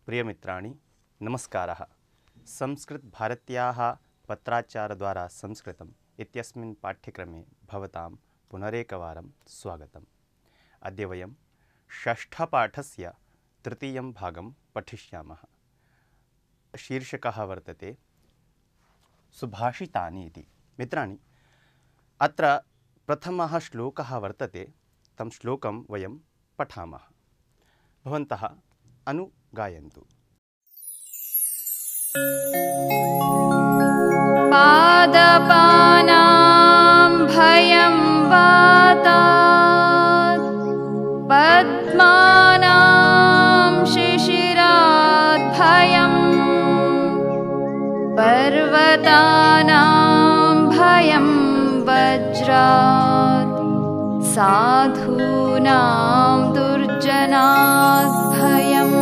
प्रियमित्राणि नमस्कारः। संस्कृतभारत्याः पत्राचारद्वारा संस्कृतम् इत्यस्मिन् पाठ्यक्रमे भवतां पुनरेकवारं स्वागतम्। अद्य वयं षष्ठपाठस्य तृतीयं भागं पठिष्यामः। शीर्षकः वर्तते सुभाषितानि इति। मित्राणि, अत्र प्रथमः श्लोकः वर्तते। तं श्लोकं वयं पठामः। भवन्तः अनुगायन्तु। पादपानां भयं वातात्, पद्मानां शिशिरात् भयं, पर्वतानां भयं वज्रात्, साधूनां दुर्जनात् भयम्।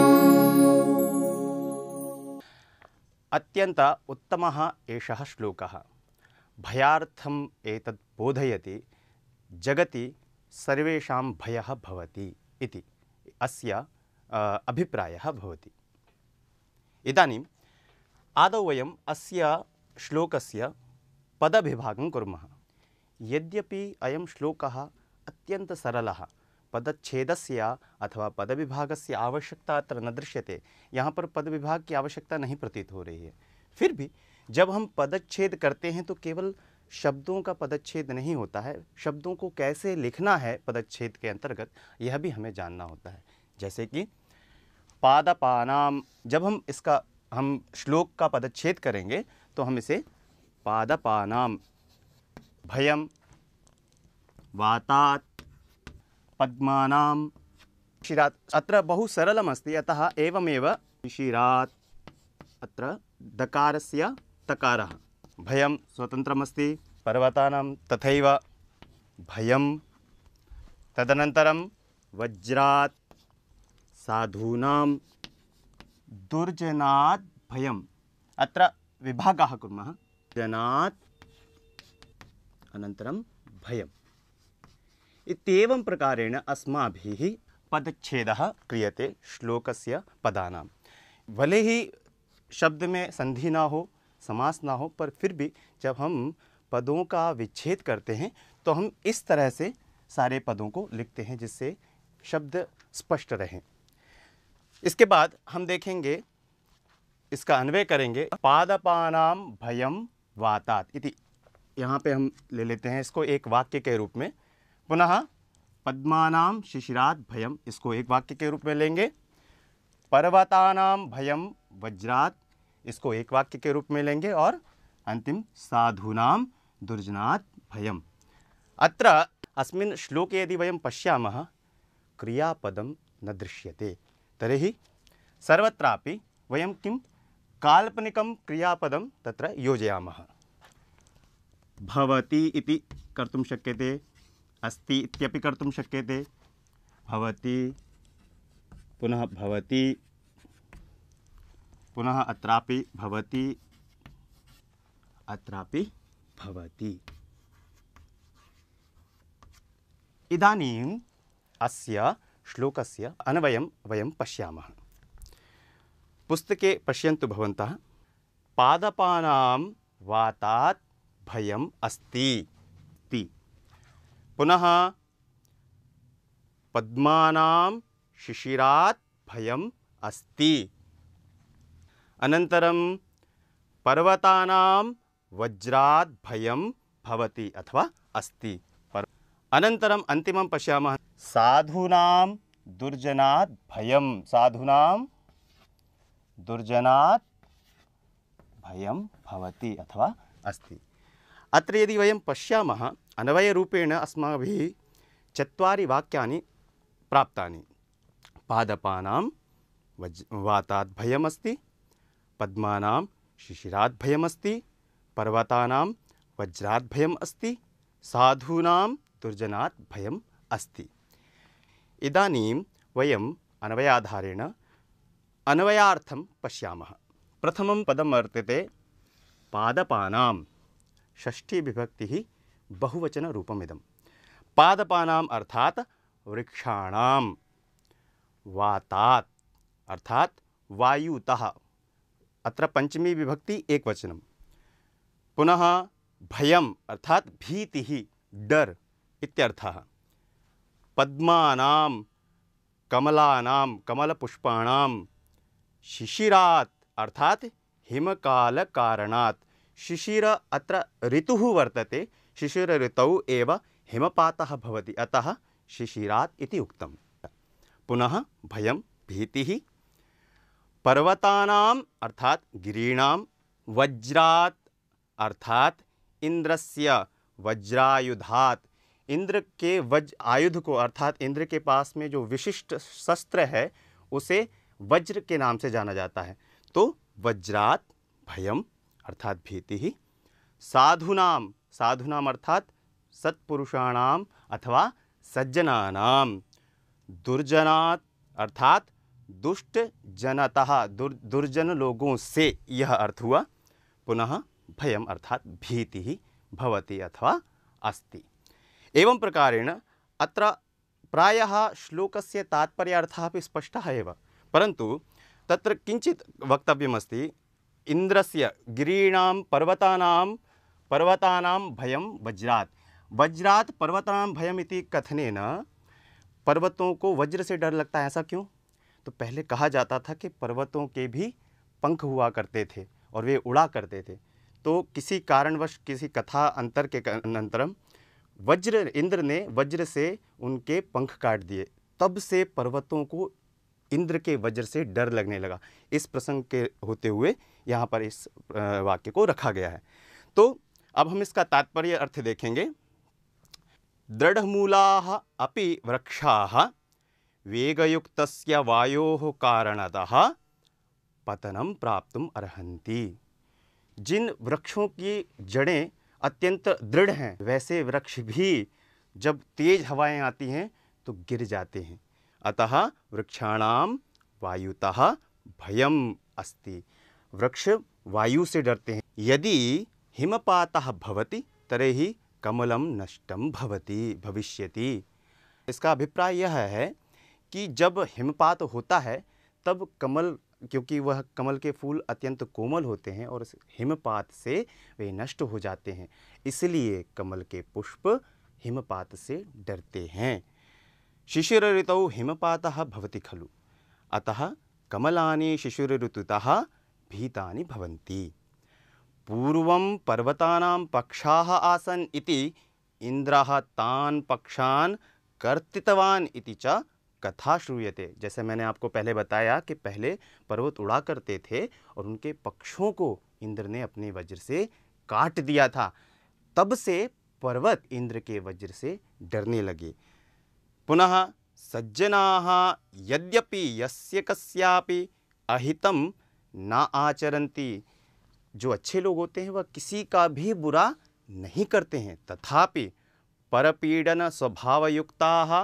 अत्यंत उत्तमः एषः श्लोकः। भयार्थम् एतत् बोधयति, जगति सर्वेषां भयः भवति इति अस्य अभिप्रायः भवति। इदानीम् आदौ वयम् अस्य श्लोकस्य पदविभागं कुर्मः। यद्यपि अयं श्लोकः अत्यन्त सरलः, पदच्छेदस्य अथवा पदविभागस्य आवश्यकता अत्र न दृश्यते। यहाँ पर पदविभाग की आवश्यकता नहीं प्रतीत हो रही है। फिर भी जब हम पदच्छेद करते हैं तो केवल शब्दों का पदच्छेद नहीं होता है, शब्दों को कैसे लिखना है पदच्छेद के अंतर्गत यह भी हमें जानना होता है। जैसे कि पादपानाम, जब हम श्लोक का पदच्छेद करेंगे तो हम इसे पादपानाम भयम वातात् पद्मानां शिशिरात्। अत्र बहु सरलमस्ति, अतः एवमेव शिशिरात् अत्र दकारस्य तकारः। भयं स्वतन्त्रमस्ति, पर्वतानां तथैव भयं, तदनन्तरं वज्रात्, साधूनां, दुर्जनात् भयम्। अत्र विभागः कुर्मः। जनात् अनन्तरं भयम्। इत्येवं प्रकारेण अस्माभिः पदच्छेदः क्रियते श्लोकस्य पदानां। भले ही शब्द में संधि ना हो, समास ना हो, पर फिर भी जब हम पदों का विच्छेद करते हैं तो हम इस तरह से सारे पदों को लिखते हैं जिससे शब्द स्पष्ट रहें। इसके बाद हम देखेंगे, इसका अन्वय करेंगे। पादपानां भयं वातात् इति, यहाँ पे हम ले लेते हैं इसको एक वाक्य के रूप में। पुनः पद्मानां शिशिरात् भयम, इसको एक वाक्य के रूप में लेंगे। पर्वतानां भयं वज्रात्, इसको एक वाक्य के रूप में लेंगे। और अंतिम साधूनां दुर्जनात् भयम्। अत्र अस्मिन् श्लोके यदि वयं पश्यामः क्रियापदं न दृश्यते, तर्हि सर्वत्रापि वयं किं काल्पनिकं क्रियापदं तत्र योजयामः। भवति इति कर्तुं शक्यते, अस्ति इत्यपि कर्तुं शक्यते। भवति, पुनः भवति, पुनः अत्रापि भवति, अत्रापि भवति। इदानीम् अस्य श्लोकस्य अन्वयं वयं पश्यामः। पुस्तके पश्यन्तु भवन्तः। पादपानां वातात् भयम् अस्ति इति, पुनः पद्मानां शिशिरात् भयम् अस्ति, अनन्तरं पर्वतानां वज्रात् भयं भवति अथवा अस्ति। अनन्तरं अन्तिमं पश्यामः। साधूनां दुर्जनात् भयं, साधूनां दुर्जनात् भयं भवति अथवा अस्ति। अत्र यदि वयं पश्यामः अन्वयरूपेण अस्माभिः चत्वारि वाक्यानि प्राप्तानि। पादपानां वातात् भयमस्ति, पद्मानां शिशिरात् भयमस्ति, पर्वतानां वज्रात् भयम् अस्ति, साधूनां दुर्जनात् भयम् अस्ति। इदानीं वयम् अन्वयाधारेण अन्वयार्थं पश्यामः। प्रथमं पदं वर्तते पादपानां, षष्ठी विभक्तिः बहुवचनरूपमिदं। पादपानाम् अर्थात् वृक्षाणां, वातात् अर्थात् वायुतः, अत्र पंचमी विभक्ति एकवचनं। पुनः भयम् अर्थात भीतिः, डर इत्यर्थः। पद्मानां, कमलानां, कमलपुष्पाणां, शिशिरात् अर्थात हिमकालकारणात्। शिशिर अत्र ऋतुः वर्तते, शिशिर ऋतौ एव हिमपातः भवति, अतः शिशिरात् इति उक्तम्। पुनः भयं भीतिः। पर्वतानाम् अर्थात गिरीणां, वज्रात् अर्थात इंद्रस्य, वज्रायुधात्, इंद्र के वज्र आयुध को अर्थात इंद्र के पास में जो विशिष्ट शस्त्र है उसे वज्र के नाम से जाना जाता है। तो वज्रात् भयम अर्थात भीति ही। साधुनाम, साधुनाम अर्थात सत्पुरुषाणाम अथवा सज्जनानाम। दुर्जनात् अर्थात दुष्ट जनतः, दुर्जन लोगों से, यह अर्थ हुआ। पुनः भयम अर्थात भीति ही भवति अथवा अस्ति। एवं प्रकारेण अत्र प्रायः श्लोकस्य तात्पर्यार्थः अपि स्पष्टः एव, परन्तु तत्र किञ्चित् वक्तव्यमस्ति। इन्द्रस्य, गिरीणां, पर्वतानां भयं वज्रात्। वज्रात् पर्वतानां भयम् इति कथनेन पर्वतों को वज्र से डर लगता है, ऐसा क्यों? तो पहले कहा जाता था कि पर्वतों के भी पंख हुआ करते थे और वे उड़ा करते थे। तो किसी कारणवश, किसी कथा अंतर के अनंतरम इंद्र ने वज्र से उनके पंख काट दिए, तब से पर्वतों को इंद्र के वज्र से डर लगने लगा। इस प्रसंग के होते हुए यहाँ पर इस वाक्य को रखा गया है। तो अब हम इसका तात्पर्य अर्थ देखेंगे। दृढ़मूलाः अपि वृक्षाः वेगयुक्तस्य वायोः कारणतः पतनं प्राप्तुम् अर्हन्ति। जिन वृक्षों की जड़ें अत्यंत दृढ़ हैं, वैसे वृक्ष भी जब तेज हवाएं आती हैं तो गिर जाते हैं। अतः वृक्षाणां वायुतः भयम् अस्ति। वृक्ष वायु से डरते हैं। यदि हिमपातः भवति तर्हि कमलं नष्टं भवति भविष्यति। इसका अभिप्राय यह है कि जब हिमपात होता है तब कमल, क्योंकि वह कमल के फूल अत्यंत कोमल होते हैं और हिमपात से वे नष्ट हो जाते हैं, इसलिए कमल के पुष्प हिमपात से डरते हैं। शिशिर ऋतौ हिमपातः भवति खलु, अतः कमलानि शिशिर ऋतुतः भीतानि भवन्ति। पूर्वं पर्वतानां पक्षाः आसन् इति इंद्रः तान् पक्षान् कर्तितवान् इति च कथा श्रूयते। जैसे मैंने आपको पहले बताया कि पहले पर्वत उड़ा करते थे और उनके पक्षों को इंद्र ने अपने वज्र से काट दिया था, तब से पर्वत इंद्र के वज्र से डरने लगे। पुनः सज्जनाः यद्यपि यस्य कस्यापि अहितं न आचरन्ति। जो अच्छे लोग होते हैं वह किसी का भी बुरा नहीं करते हैं, तथापि परपीडन स्वभावयुक्ताः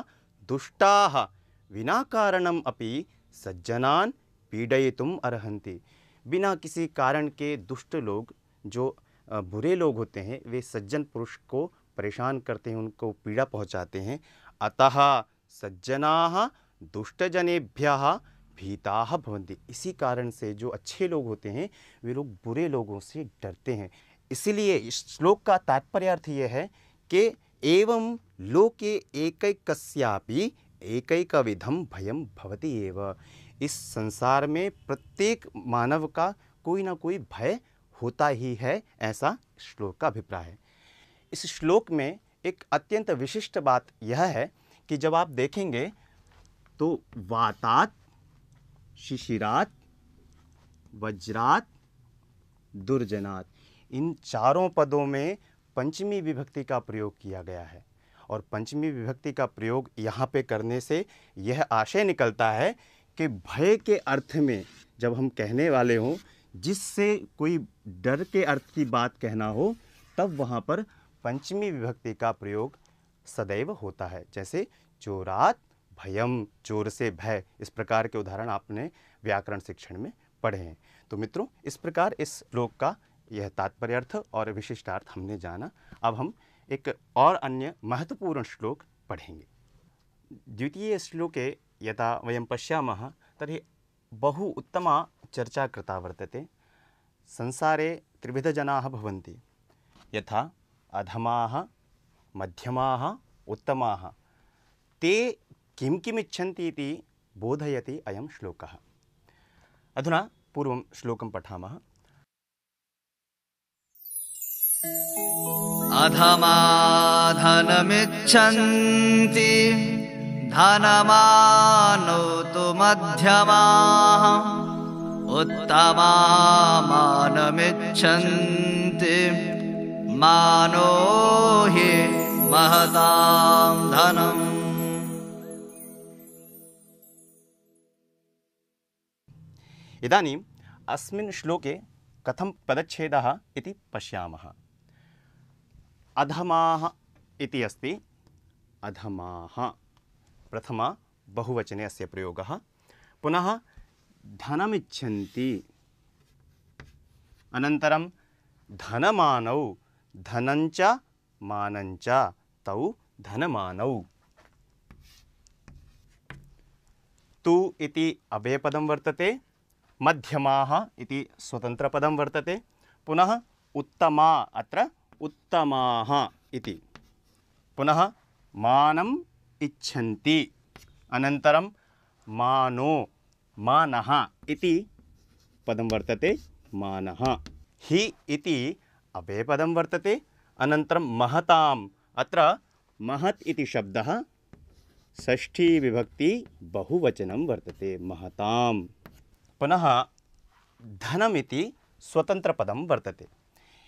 दुष्टाः विना कारणम अपि सज्जनान् पीडयितुम् अर्हन्ति। बिना किसी कारण के दुष्ट लोग, जो बुरे लोग होते हैं, वे सज्जन पुरुष को परेशान करते हैं, उनको पीड़ा पहुंचाते हैं। अतः सज्जनाः दुष्टजनेभ्यः भीताः भवन्ति। इसी कारण से जो अच्छे लोग होते हैं वे लोग बुरे लोगों से डरते हैं। इसलिए इस श्लोक का तात्पर्य अर्थ यह है कि एवं लोके एकैकस्यापि एकैकविधं भयं भवति एव। इस संसार में प्रत्येक मानव का कोई ना कोई भय होता ही है, ऐसा श्लोक का अभिप्राय है। इस श्लोक में एक अत्यंत विशिष्ट बात यह है कि जब आप देखेंगे तो वातात्, शिशिरात्, वज्रात्, दुर्जनात्, इन चारों पदों में पंचमी विभक्ति का प्रयोग किया गया है। और पंचमी विभक्ति का प्रयोग यहाँ पे करने से यह आशय निकलता है कि भय के अर्थ में जब हम कहने वाले हों, जिससे कोई डर के अर्थ की बात कहना हो, तब वहाँ पर पंचमी विभक्ति का प्रयोग सदैव होता है। जैसे चोरात भयम, चोर से भय, इस प्रकार के उदाहरण आपने व्याकरण शिक्षण में पढ़े हैं। तो मित्रों, इस प्रकार इस श्लोक का यह तात्पर्यार्थ और विशिष्टार्थ हमने जाना। अब हम एक और अन्य महत्वपूर्ण श्लोक पढ़ेंगे। द्वितीय श्लोके यथा वयं पश्यामः तर्हि बहु उत्तमा चर्चा कृता वर्तते। संसारे त्रिविधजनाः भवन्ति, यथा अधमाः, मध्यमाः, उत्तमाः। ते किं किम् इच्छन्ति इति बोधयति अयं श्लोकः। अधुना पूर्वं श्लोकं पठामः। अधमाधनमिच्छन्ति धनमानोतु मध्यमाः उत्तमामानमिच्छन्ति मानो हि महतां धनम्। इदानीम् अस्मिन् श्लोके कथं पदच्छेदः इति पश्यामः। अधमाः इति अस्ति। अधमाः प्रथमा बहुवचने अस्य प्रयोगः। पुनः धनमिच्छन्ति, अनन्तरं धनमानौ, धनञ्च मानञ्च तौ धनमानौ। तु इति अव्ययपदं वर्तते, मध्यमाः इति स्वतन्त्रपदं वर्तते, पुनः उत्तमा अत्र उत्तमाः इति, पुनः मानम् इच्छन्ति, अनन्तरं मानो मानः इति पदं वर्तते, मानः। हि इति अव्ययपदं वर्तते, अनन्तरं महताम्, अत्र महत् इति शब्दः षष्ठी विभक्ति बहुवचनं वर्तते, महताम्। पुनः धनमिति स्वतन्त्रपदं वर्तते।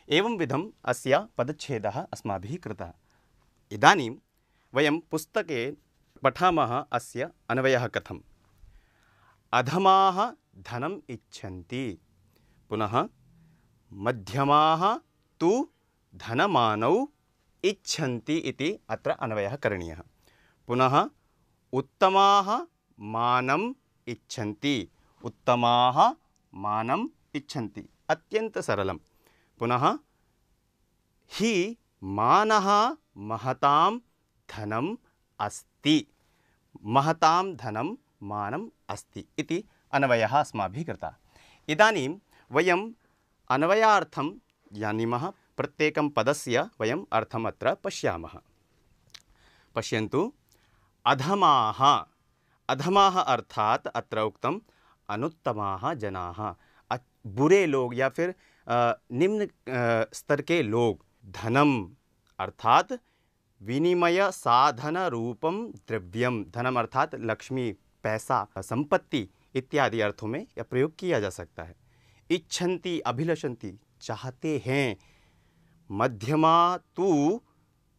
एवं विधम् अस्य पदच्छेदः अस्माभिः कृतः। इदानीं वयं पुस्तके पठामः अस्य अन्वयः कथम्। अधमाः धनम् इच्छन्ति, पुनः मध्यमाः तु धनमानौ इच्छन्ति इति अत्र अन्वयः करणीयः। पुनः उत्तमाः मानम् इच्छन्ति, उत्तमाः मानम् इच्छन्ति, अत्यन्त सरलं। पुनः हि मानः महतां धनम् अस्ति, महतां धनं मानम् अस्ति इति अन्वयः अस्माभिः कृतः। इदानीं वयम् अन्वयार्थं जानीमः। प्रत्येकं पदस्य वयम् अर्थम् अत्र पश्यामः। पश्यन्तु, अधमाः, अधमाः अर्थात् अत्र उक्तम् अनुत्तमाः जनाः, बुरे लोग या फिर निम्न स्तर के लोग। धनम अर्थात विनिमय साधन रूपम द्रव्यम, धनम अर्थात लक्ष्मी, पैसा, संपत्ति इत्यादि अर्थों में यह प्रयोग किया जा सकता है। इच्छन्ति अभिलषन्ति, चाहते हैं। मध्यमा तु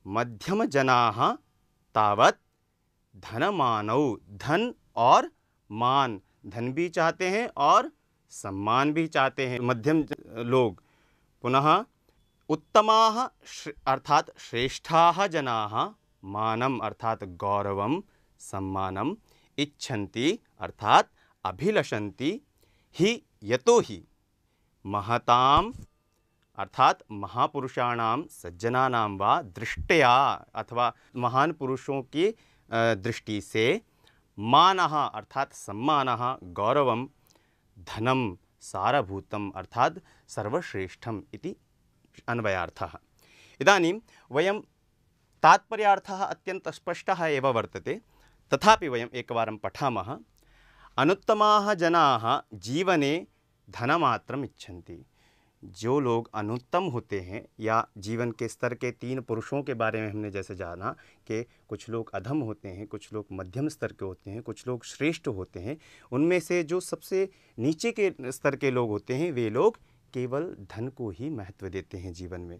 मध्यम जनाः तावत् धनमानौ, धन और मान, धन भी चाहते हैं और सम्मान भी चाहते हैं मध्यम लोग। पुनः उत्तमाः अर्थात श्रेष्ठाः जनाः, मानम अर्थात गौरवम सम्मानम, इच्छन्ति अर्थात अभिलषन्ति, हि यतो हि महताम अर्थात महापुरुषाणाम सज्जनानां वा दृष्टया अथवा महान पुरुषों की दृष्टि से, मानः अर्थात सम्मानः, गौरवम, धनम सारभूतम अर्थात सर्वश्रेष्ठम इति अन्वयार्थः। इदानीं वयं तात्पर्यार्थः अत्यन्त स्पष्टः एव वर्तते, तथापि वयम् एकवारं पठामः। अनुत्तमाः जनाः जीवने धनमात्रम् इच्छन्ति। जो लोग अनुत्तम होते हैं, या जीवन के स्तर के तीन पुरुषों के बारे में हमने जैसे जाना कि कुछ लोग अधम होते हैं, कुछ लोग मध्यम स्तर के होते हैं, कुछ लोग श्रेष्ठ होते हैं। उनमें से जो सबसे नीचे के स्तर के लोग होते हैं, वे लोग केवल धन को ही महत्व देते हैं जीवन में।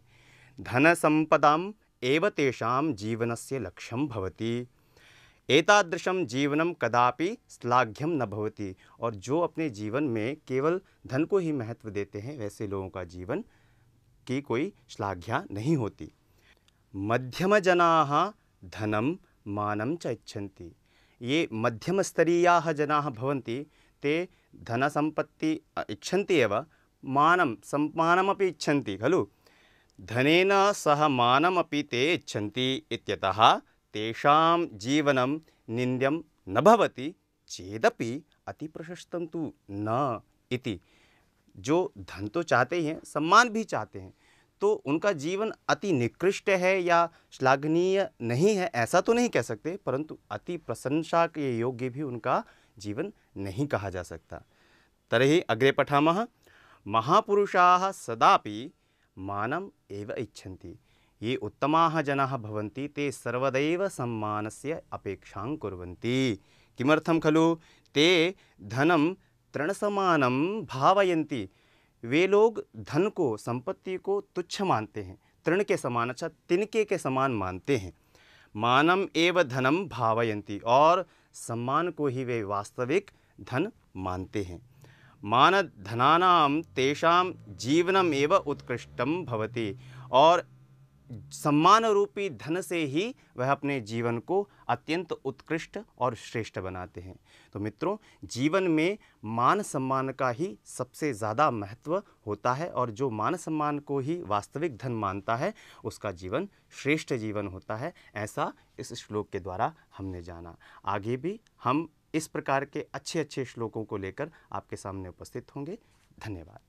धन संपदाम एव तेषां जीवनस्य लक्ष्यं भवति, एतादृशं जीवनं कदापि श्लाघ्यं न भवति। और जो अपने जीवन में केवल धन को ही महत्व देते हैं, वैसे लोगों का जीवन की कोई श्लाघ्या नहीं होती। मध्यम जनाः धनं मानं च इच्छन्ति। ये मध्यम स्तरीयाः जनाः भवन्ति, ते धनसम्पत्ति इच्छन्ति एव, मानं सम्मानमपि इच्छन्ति खलु। धनेन सह मानमपि ते इच्छन्ति इत्यतः तेषां जीवनं निन्द्यं न भवति चेदपि अति प्रशस्तं तु न इति। जो धन तो चाहते ही हैं, सम्मान भी चाहते हैं, तो उनका जीवन अति निकृष्ट है या श्लाघनीय नहीं है ऐसा तो नहीं कह सकते, परंतु अति प्रशंसा के योग्य भी उनका जीवन नहीं कहा जा सकता। तर्हि अग्रे पठामः। महापुरुषाः सदापि मानम् एव इच्छन्ति। ये उत्तमाः जनाः भवन्ति ते सर्वदैव सम्मानस्य अपेक्षां कुर्वन्ति। किमर्थं खलु? ते धनं तृणसमानं भावयन्ति। वे लोग धन को, संपत्ति को तुच्छ मानते हैं, तृण के समान, अच्छा तिनके के समान मानते हैं। मानम एव धनम भावयन्ति, और सम्मान को ही वे वास्तविक धन मानते हैं। मान धनानाम तेषाम जीवनम एव उत्कृष्टम भवति, और सम्मान रूपी धन से ही वह अपने जीवन को अत्यंत उत्कृष्ट और श्रेष्ठ बनाते हैं। तो मित्रों, जीवन में मान सम्मान का ही सबसे ज़्यादा महत्व होता है, और जो मान सम्मान को ही वास्तविक धन मानता है उसका जीवन श्रेष्ठ जीवन होता है। ऐसा इस श्लोक के द्वारा हमने जाना। आगे भी हम इस प्रकार के अच्छे अच्छे श्लोकों को लेकर आपके सामने उपस्थित होंगे। धन्यवाद।